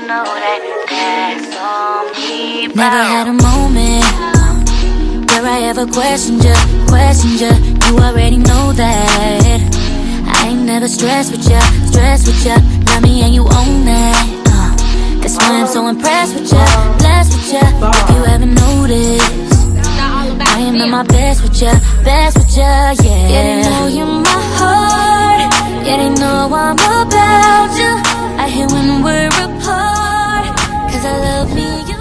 know that that's on me. Never had a moment where I ever questioned you. You already know that. I ain't never stressed with ya. Love me and you own that. That's why I'm so impressed with ya, blessed with ya. If you haven't noticed, I am at my best with ya, yeah. Yeah, they know you're my heart. Yeah, they know I'm about you. I hate when we're apart, 'cause I love me, you.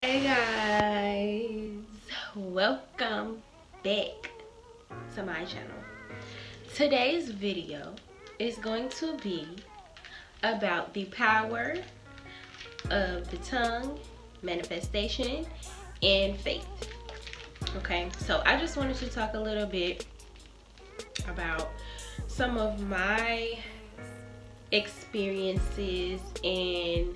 Hey guys, welcome back to my channel. Today's video is going to be about the power of the tongue, manifestation, and faith. Okay, so I just wanted to talk a little bit about some of my experiences and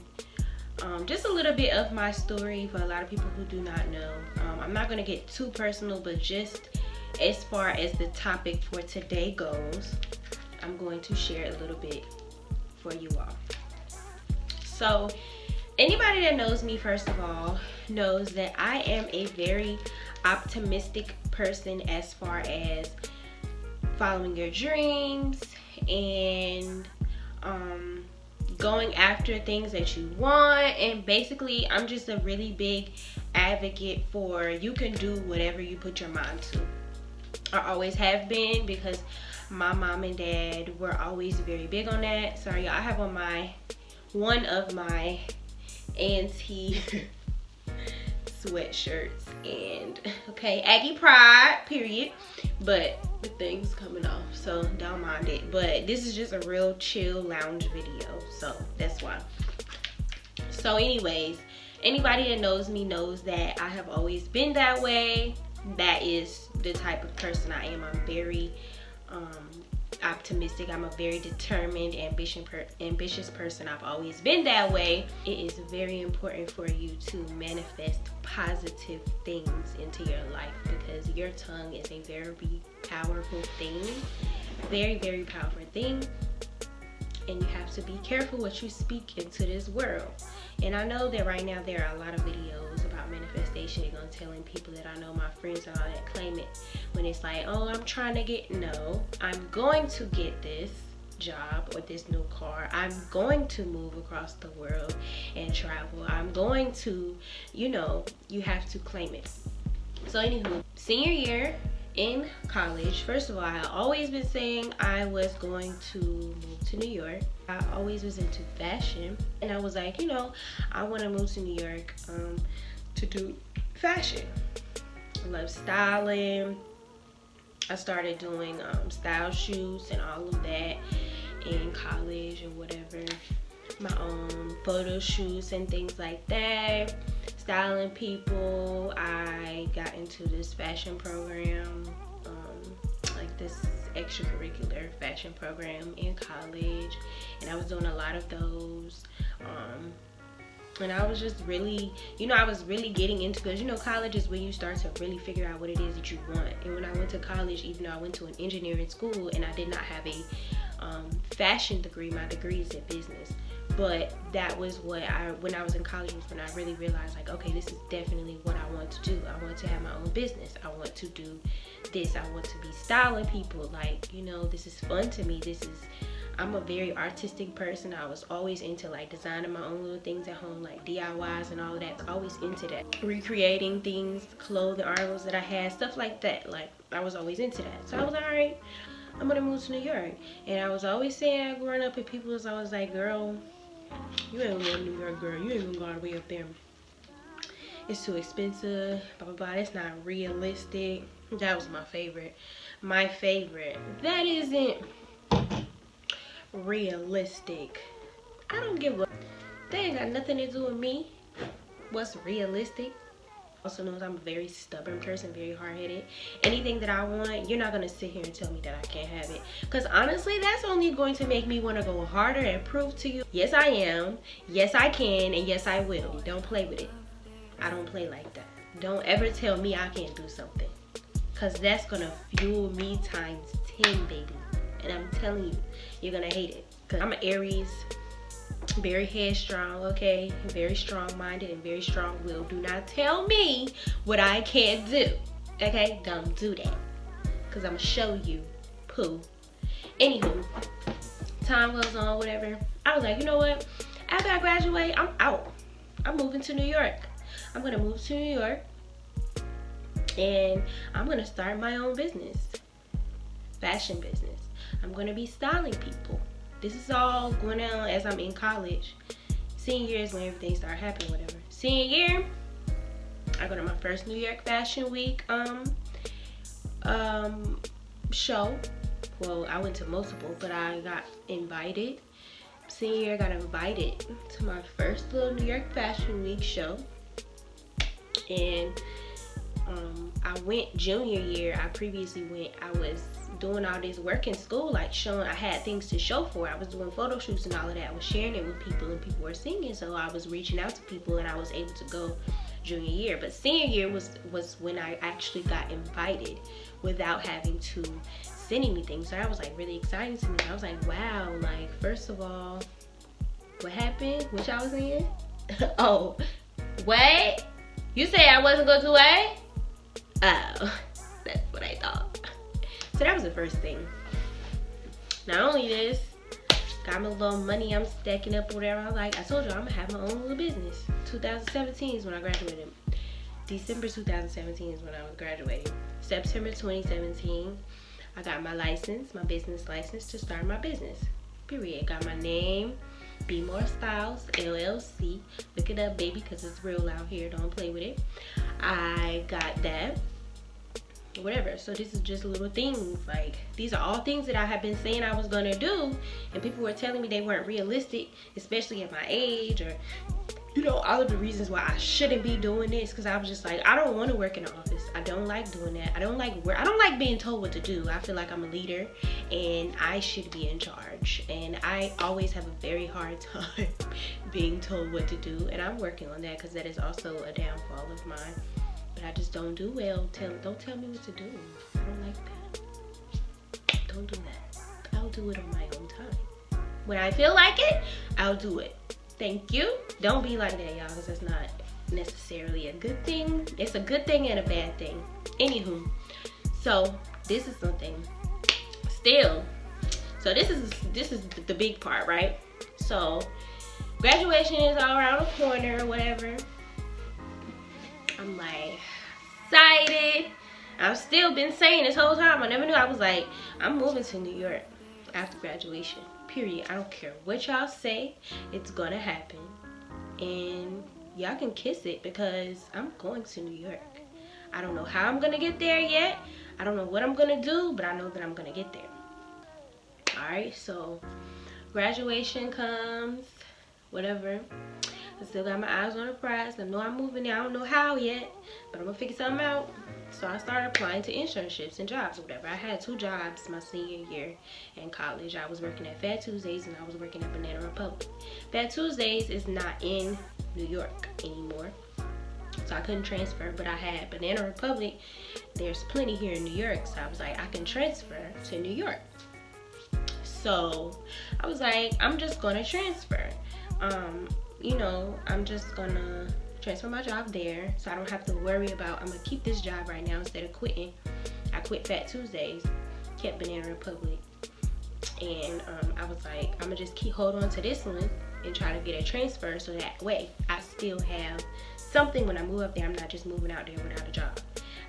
just a little bit of my story for a lot of people who do not know. I'm not going to get too personal, but just as far as the topic for today goes, I'm going to share a little bit for you all. So anybody that knows me, first of all, knows that I am a very optimistic person as far as following your dreams and going after things that you want. And basically, I'm just a really big advocate for you can do whatever you put your mind to. I always have been, because my mom and dad were always very big on that. Sorry, I have on one of my auntie sweatshirts, and okay, Aggie Pride, period. But the thing's coming off, so don't mind it. But this is just a real chill lounge video, so that's why. So anyways, anybody that knows me knows that I have always been that way. That is the type of person I am. I'm very optimistic. I'm a very determined, ambitious person. I've always been that way. It is very important for you to manifest positive things into your life, because your tongue is a very powerful thing. Very, very powerful thing. And you have to be careful what you speak into this world. And I know that right now there are a lot of videos about manifestation and telling people that I know, my friends and all that, claim it when it's like, oh, I'm trying to get, no, I'm going to get this job or this new car. I'm going to move across the world and travel. I'm going to, you know, you have to claim it. So anywho, senior year in college, first of all, I always been saying I was going to move to New York. I always was into fashion, and I was like, you know, I want to move to New York to do fashion. I love styling. I started doing style shoots and all of that in college or whatever, my own photo shoots and things like that, styling people. I got into this fashion program, like this extracurricular fashion program in college, and I was doing a lot of those. And I was just really, you know, I was really getting into, because you know, college is when you start to really figure out what it is that you want. And when I went to college, even though I went to an engineering school and I did not have a fashion degree, my degree is in business. But that was what when I was in college, was when I really realized, like, okay, this is definitely what I want to do. I want to have my own business. I want to do this. I want to be styling people. Like, you know, this is fun to me. I'm a very artistic person. I was always into like designing my own little things at home, like DIYs and all of that. Always into that. Recreating things, clothing articles that I had, stuff like that. Like, I was always into that. So I was like, all right, I'm gonna move to New York. And I was always saying, growing up, and people was always like, girl, you ain't gonna go to New York, girl. You ain't gonna go all the way up there. It's too expensive, blah, blah, blah. It's not realistic. That was my favorite. My favorite. That isn't realistic. I don't give a, they ain't got nothing to do with me. What's realistic? Also knows I'm a very stubborn person, very hard-headed. Anything that I want, you're not gonna sit here and tell me that I can't have it, because honestly, that's only going to make me want to go harder and prove to you, yes I am, yes I can, and yes I will. Don't play with it. I don't play like that. Don't ever tell me I can't do something, because that's gonna fuel me times 10, baby. And I'm telling you, you're gonna hate it, because I'm an Aries. very headstrong, okay? Very strong-minded and very strong-willed. Do not tell me what I can't do, okay? Don't do that, because I'm going to show you, poo. Anywho, time goes on, whatever. I was like, you know what? After I graduate, I'm out. I'm moving to New York. I'm going to move to New York, and I'm going to start my own business, fashion business. I'm going to be styling people. This is all going on as I'm in college. Senior year is when everything started happening, whatever. Senior year, I go to my first New York Fashion Week show. Well, I went to multiple, but I got invited. Senior year, I got invited to my first little New York Fashion Week show. And I went junior year. I previously went, I was doing all this work in school, like showing, I had things to show for it. I was doing photo shoots and all of that. I was sharing it with people, and people were seeing it, so I was reaching out to people, and I was able to go junior year. But senior year was when I actually got invited without having to send anything. So that was like really exciting to me. I was like, wow, like, first of all, what happened? What y'all was in? Oh, what? You said I wasn't going to what? Oh, that's what I thought. So that was the first thing. Not only this, got my little money I'm stacking up or whatever. I was like, I told you I'm gonna have my own little business. 2017 is when I graduated. December 2017 is when I was graduating. September 2017, I got my license, my business license to start my business. Period. Got my name, Be More Styles LLC. Look it up, baby, because it's real out here. Don't play with it. I got that. Whatever. So this is just little things. Like, these are all things that I have been saying I was gonna do, and people were telling me they weren't realistic, especially at my age, or you know, all of the reasons why I shouldn't be doing this, because I was just like, I don't want to work in the office. I don't like doing that. I don't like being told what to do. I feel like I'm a leader and I should be in charge, and I always have a very hard time being told what to do, and I'm working on that, because that is also a downfall of mine. But I just don't do well. Don't tell me what to do. I don't like that. Don't do that. I'll do it on my own time. When I feel like it, I'll do it. Thank you. Don't be like that, y'all, because that's not necessarily a good thing. It's a good thing and a bad thing. Anywho, so this is something. Still, so this is the big part, right? So graduation is all around the corner or whatever. I'm like excited. I've still been saying this whole time. I never knew. I was like, I'm moving to New York after graduation. Period. I don't care what y'all say. It's gonna happen. And y'all can kiss it, because I'm going to New York. I don't know how I'm gonna get there yet. I don't know what I'm gonna do, but I know that I'm gonna get there. Alright, so graduation comes, whatever. I still got my eyes on the prize. I know I'm moving there. I don't know how yet, but I'm gonna figure something out. So I started applying to internships and jobs or whatever. I had 2 jobs my senior year in college. I was working at Fat Tuesdays and I was working at Banana Republic. Fat Tuesdays is not in New York anymore, so I couldn't transfer, but I had Banana Republic. There's plenty here in New York, so I was like, I can transfer to New York. So I was like, I'm just gonna transfer. You know, I'm just gonna transfer my job there, so I don't have to worry about, I'm gonna keep this job right now instead of quitting. I quit Fat Tuesdays, kept Banana Republic, and I was like, I'm gonna just hold on to this one and try to get a transfer, so that way I still have something when I move up there. I'm not just moving out there without a job.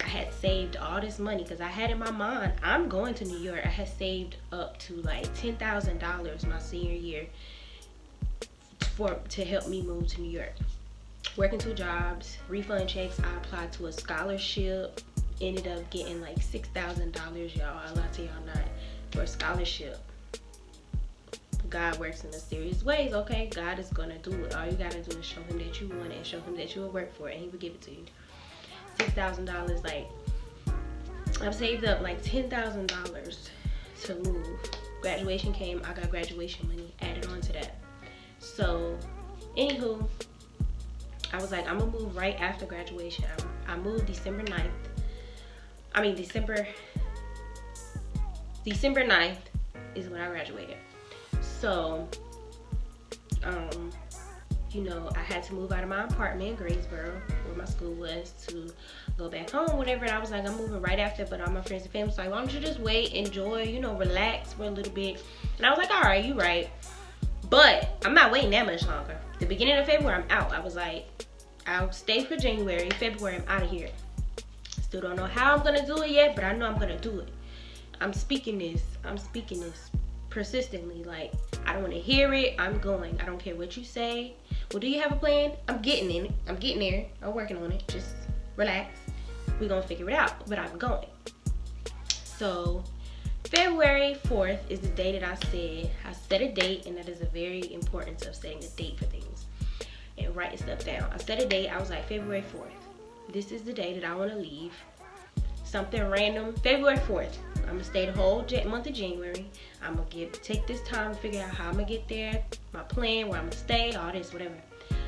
I had saved all this money, because I had in my mind, I'm going to New York. I had saved up to like $10,000 my senior year to help me move to New York. Working 2 jobs, refund checks. I applied to a scholarship, ended up getting like $6,000, y'all. I lie to y'all not, for a scholarship. God works in mysterious ways, okay? God is gonna do it. All you gotta do is show him that you want it and show him that you will work for it, and he will give it to you. $6,000, like, I've saved up like $10,000 to move. Graduation came, I got graduation money added on to that. So, anywho, I was like, I'm gonna move right after graduation. I moved December 9th. I mean, December 9th is when I graduated. So, you know, I had to move out of my apartment in Greensboro, where my school was, to go back home, whatever. And I was like, I'm moving right after, but all my friends and family was like, why don't you just wait, enjoy, you know, relax for a little bit. And I was like, all right, you right. But I'm not waiting that much longer. The beginning of February, I'm out. I was like, I'll stay for January. February, I'm out of here. Still don't know how I'm gonna do it yet, but I know I'm gonna do it. I'm speaking this persistently. Like, I don't want to hear it. I'm going. I don't care what you say. Well, do you have a plan? I'm getting in it. I'm getting there. I'm working on it. Just relax. We're gonna figure it out. But I'm going. So February 4th is the day that I set a date, and that is a very importance of setting a date for things and writing stuff down. I set a date. I was like, February 4th. This is the day that I want to leave. Something random. February 4th. I'm gonna stay the whole month of January. I'm gonna take this time to figure out how I'm gonna get there, my plan, where I'm gonna stay, all this, whatever.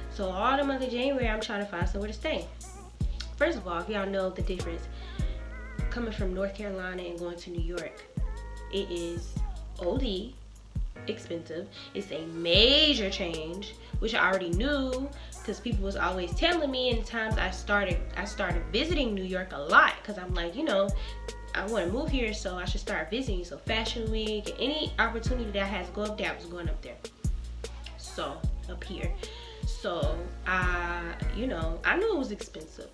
So all the month of January, I'm trying to find somewhere to stay. First of all, if y'all know the difference, coming from North Carolina and going to New York, it is OD expensive. It's a major change, which I already knew because people was always telling me. In times I started visiting New York a lot because I'm like, you know, I want to move here, so I should start visiting. So Fashion Week, any opportunity that I had to go up there, I was going up there. So up here, so you know, I knew it was expensive.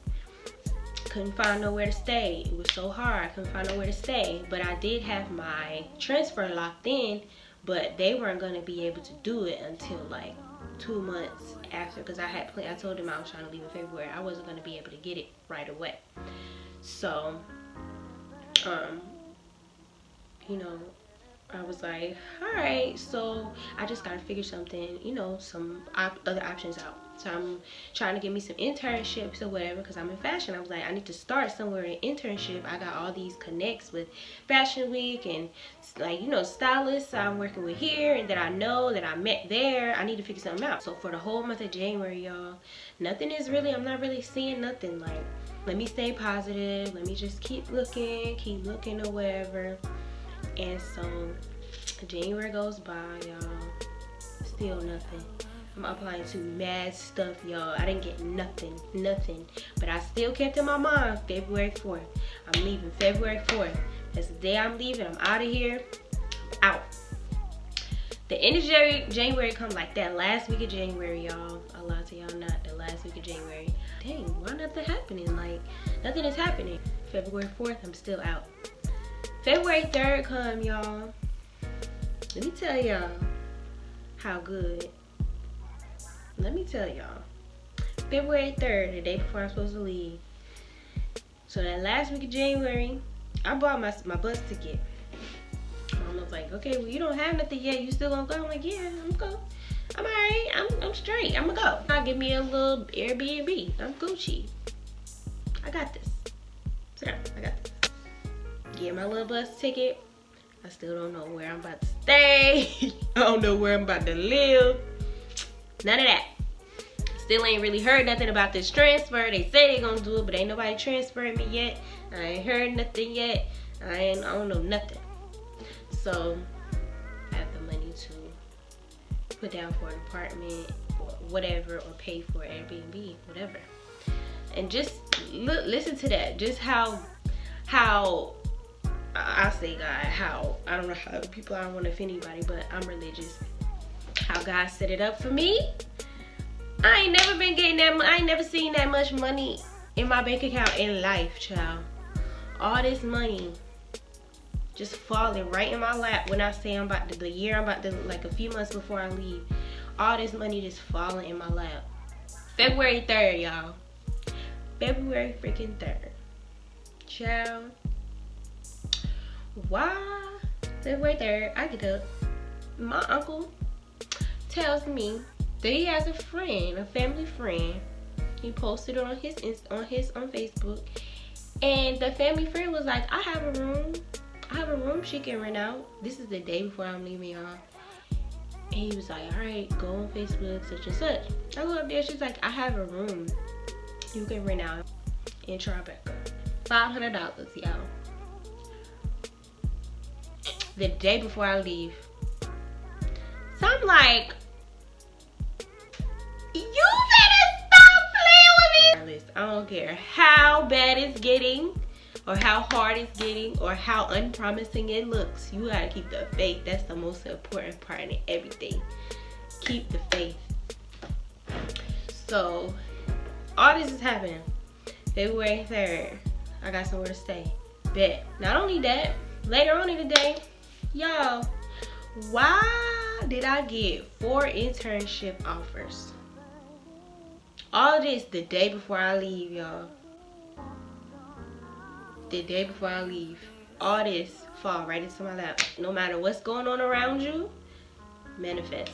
Couldn't find nowhere to stay. It was so hard. I couldn't find nowhere to stay. But I did have my transfer locked in, but they weren't gonna be able to do it until like 2 months after, because I told them I was trying to leave in February. I wasn't gonna be able to get it right away. So you know, I was like, all right, so I just gotta figure something, you know, some other options out. So I'm trying to get me some internships or whatever, because I'm in fashion. I was like, I need to start somewhere in internship. I got all these connects with Fashion Week and, like, you know, stylists I'm working with here and that I know that I met there. I need to figure something out. So for the whole month of January, y'all, I'm not really seeing nothing. Like, let me stay positive. Let me just keep looking or whatever. And so January goes by, y'all, still nothing. I'm applying to mad stuff, y'all. I didn't get nothing. But I still kept in my mind February 4th. I'm leaving February 4th. That's the day I'm leaving. I'm out of here. Out. The end of January comes like that last week of January, y'all. I lied to y'all not. The last week of January. Dang, why nothing happening? Like, nothing is happening. February 4th, I'm still out. February 3rd come, y'all. Let me tell y'all how good. Let me tell y'all. February 3rd, the day before I'm supposed to leave. So that last week of January, I bought my bus ticket. Mom was like, okay, well, you don't have nothing yet. You still gonna go? I'm like, yeah, I'm going. I'm alright. I'm straight. I'm gonna go. I'll give me a little Airbnb. I'm Gucci. I got this. Sit down. I got this. Get my little bus ticket. I still don't know where I'm about to stay. I don't know where I'm about to live. None of that. Still ain't really heard nothing about this transfer. They say they gonna do it, but ain't nobody transferring me yet. I ain't heard nothing yet. I don't know nothing. So I have the money to put down for an apartment or whatever, or pay for Airbnb, whatever. And just listen to that. Just how I say God, how, I don't know how people, I don't want to offend anybody, but I'm religious. How God set it up for me. I ain't never been getting that, I ain't never seen that much money in my bank account in life, child. All this money just falling right in my lap when I say the year I'm about to, like a few months before I leave. All this money just falling in my lap. February 3rd, y'all. February freaking 3rd. Child. Why? February 3rd, I get up. My uncle tells me that he has a friend, a family friend. He posted it on on Facebook, and the family friend was like, I have a room she can rent out. This is the day before I'm leaving, y'all. And he was like, all right, go on Facebook, such and such. I go up there, she's like, I have a room you can rent out in Tribeca. $500, y'all. The day before I leave. So I'm like, I don't care how bad it's getting, or how hard it's getting, or how unpromising it looks. You gotta keep the faith. That's the most important part in everything. Keep the faith. So, all this is happening. February 3rd, I got somewhere to stay. Bet. Not only that, later on in the day, y'all, why did I get 4 internship offers? All this the day before I leave, y'all. The day before I leave. All this fall right into my lap. No matter what's going on around you, manifest.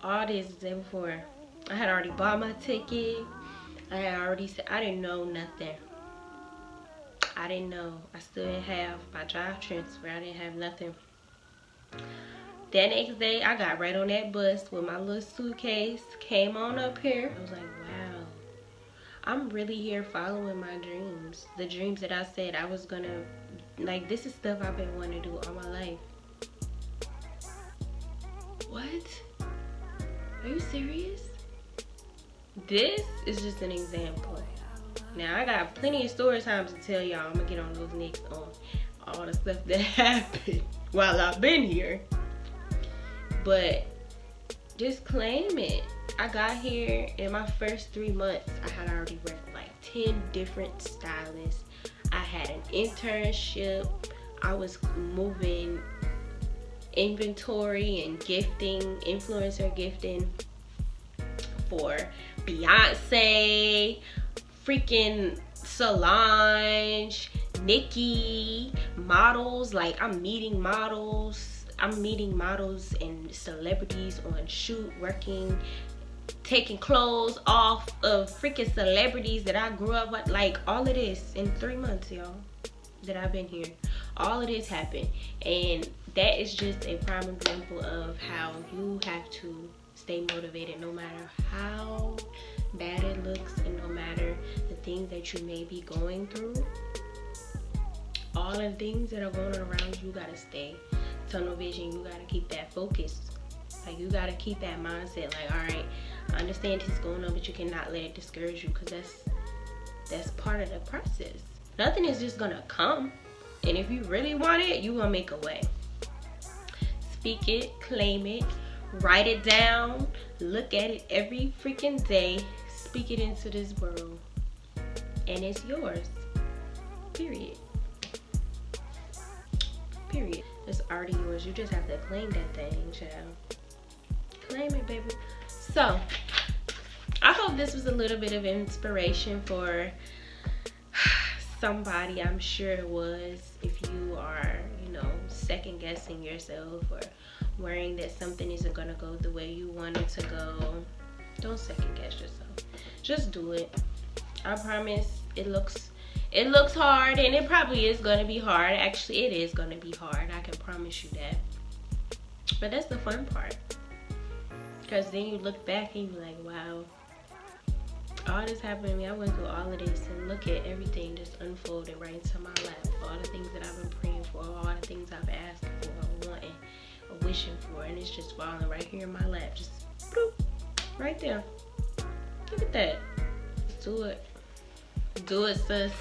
All this the day before. I had already bought my ticket. I had already said, I didn't know nothing. I didn't know. I still didn't have my job transfer. I didn't have nothing. That next day, I got right on that bus with my little suitcase, came on up here. I was like, wow, I'm really here following my dreams. The dreams that I said I was gonna, like, this is stuff I've been wanting to do all my life. What? Are you serious? This is just an example. Now, I got plenty of story times to tell y'all. I'm gonna get on those next on all the stuff that happened while I've been here. But just claim it. I got here in my first 3 months. I had already worked like 10 different stylists. I had an internship. I was moving inventory and gifting, influencer gifting for Beyonce, freaking Solange, Nicki, models. Like, I'm meeting models and celebrities on shoot, working, taking clothes off of freaking celebrities that I grew up with. Like, all of this in 3 months, y'all, that I've been here. All of this happened. And that is just a prime example of how you have to stay motivated no matter how bad it looks, and no matter the things that you may be going through. All the things that are going on around you, you gotta stay tunnel vision. You gotta keep that focus. Like, you gotta keep that mindset. Like, all right, I understand this is going on, but you cannot let it discourage you, because that's part of the process. Nothing is just gonna come, and if you really want it, you gonna make a way. Speak it, claim it, write it down, look at it every freaking day, speak it into this world, and it's yours. Period. Period. It's already yours. You just have to claim that thing, child. Claim it, baby. So, I hope this was a little bit of inspiration for somebody. I'm sure it was. If you are, you know, second guessing yourself or worrying that something isn't gonna go the way you want it to go, don't second guess yourself. Just do it. I promise it looks hard, and it probably is gonna be hard. Actually, it is gonna be hard. I can promise you that. But that's the fun part. Because then you look back and you're like, wow, all this happened to me. I went through all of this, and look at everything just unfolded right into my lap. All the things that I've been praying for, all the things I've asked for, wanting, or wishing for, and it's just falling right here in my lap. Just bloop, right there. Look at that. Do it. Do it, sis.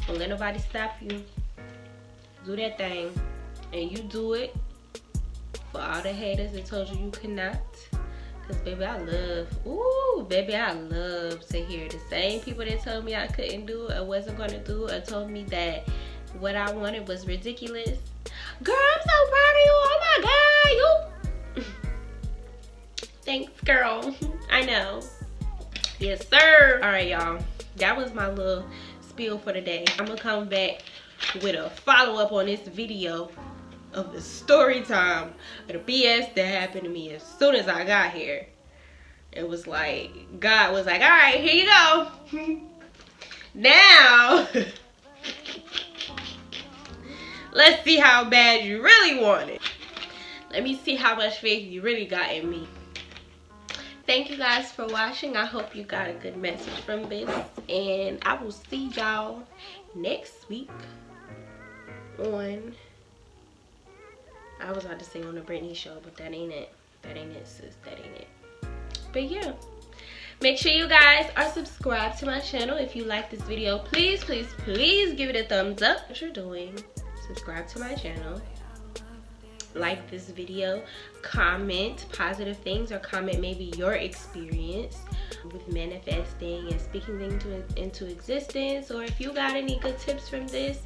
Don't let nobody stop you. Do that thing. And you do it for all the haters that told you you could not. Because, baby, I love to hear the same people that told me I couldn't do it or wasn't going to do it, or told me that what I wanted was ridiculous. Girl, I'm so proud of you. Oh, my God. You. Thanks, girl. I know. Yes, sir. All right, y'all. That was my little spiel for the day. I'm gonna come back with a follow-up on this video of the story time of the BS that happened to me as soon as I got here. It was like, God was like, all right, here you go. Now, let's see how bad you really want it. Let me see how much faith you really got in me. Thank you guys for watching. I hope you got a good message from this, and I will see y'all next week on, I was about to say on the Brittany show, but that ain't it. That ain't it, sis. That ain't it. But yeah, Make sure you guys are subscribed to my channel. If you like this video, please give it a thumbs up. What you're doing, subscribe to my channel, like this video, comment positive things, or comment maybe your experience with manifesting and speaking things into existence. Or if you got any good tips from this,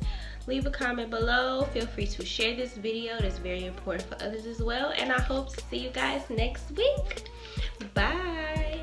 leave a comment below. Feel free to share this video. That's very important for others as well. And I hope to see you guys next week. Bye.